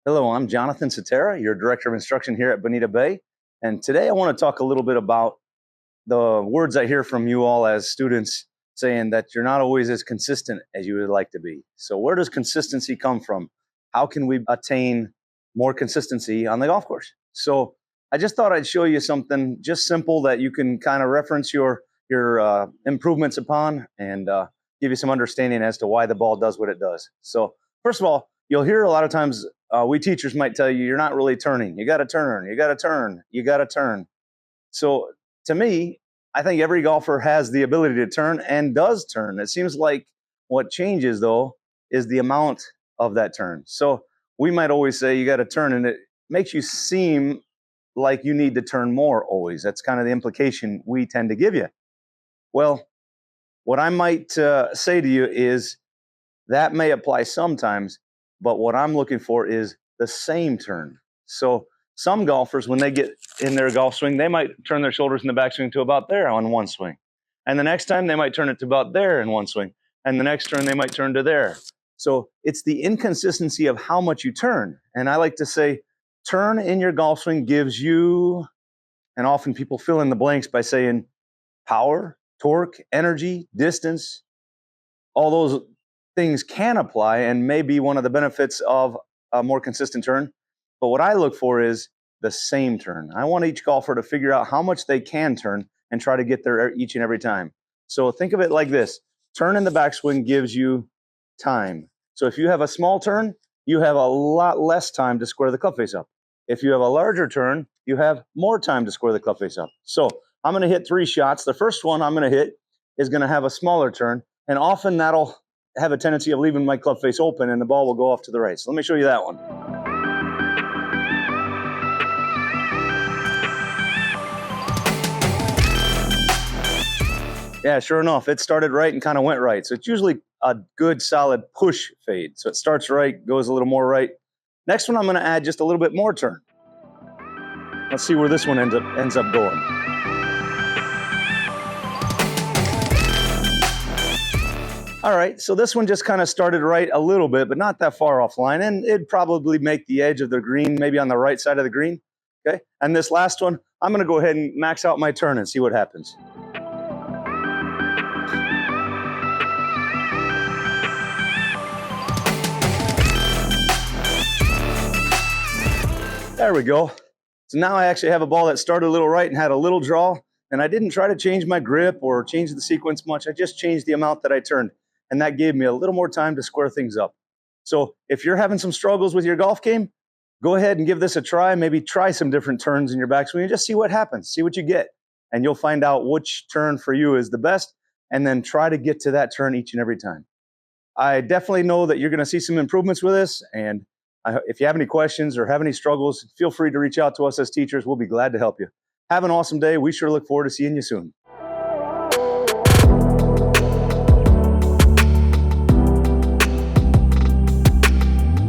Hello, I'm Jonathan Sutera, your Director of Instruction here at Bonita Bay. And today I want to talk a little bit about the words I hear from you all as students saying that you're not always as consistent as you would like to be. So where does consistency come from? How can we attain more consistency on the golf course? So I just thought I'd show you something just simple that you can kind of reference your improvements upon and give you some understanding as to why the ball does what it does. So first of all, you'll hear a lot of times we teachers might tell you, you're not really turning. You got to turn, you got to turn, you got to turn. So to me, I think every golfer has the ability to turn and does turn. It seems like what changes, though, is the amount of that turn. So we might always say you got to turn, and it makes you seem like you need to turn more always. That's kind of the implication we tend to give you. Well, what I might say to you is that may apply sometimes, but what I'm looking for is the same turn. So some golfers, when they get in their golf swing, they might turn their shoulders in the backswing to about there on one swing. And the next time they might turn it to about there in one swing. And the next turn they might turn to there. So it's the inconsistency of how much you turn. And I like to say, turn in your golf swing gives you, and often people fill in the blanks by saying power, torque, energy, distance, all those things can apply and may be one of the benefits of a more consistent turn. But what I look for is the same turn. I want each golfer to figure out how much they can turn and try to get there each and every time. So think of it like this. Turn in the backswing gives you time. So if you have a small turn, you have a lot less time to square the club face up. If you have a larger turn, you have more time to square the club face up. So I'm going to hit 3 shots. The first one I'm going to hit is going to have a smaller turn, and often that'll have a tendency of leaving my club face open and the ball will go off to the right. So let me show you that one. Yeah, sure enough, it started right and kind of went right. So it's usually a good solid push fade. So it starts right, goes a little more right. Next one, I'm going to add just a little bit more turn. Let's see where this one ends up going. All right, so this one just kind of started right a little bit, but not that far offline, and it'd probably make the edge of the green, maybe on the right side of the green, okay? And this last one, I'm gonna go ahead and max out my turn and see what happens. There we go. So now I actually have a ball that started a little right and had a little draw, and I didn't try to change my grip or change the sequence much. I just changed the amount that I turned. And that gave me a little more time to square things up. So if you're having some struggles with your golf game, go ahead and give this a try. Maybe try some different turns in your backswing and just see what happens, see what you get. And you'll find out which turn for you is the best, and then try to get to that turn each and every time. I definitely know that you're going to see some improvements with this. And if you have any questions or have any struggles, feel free to reach out to us as teachers. We'll be glad to help you. Have an awesome day. We sure look forward to seeing you soon.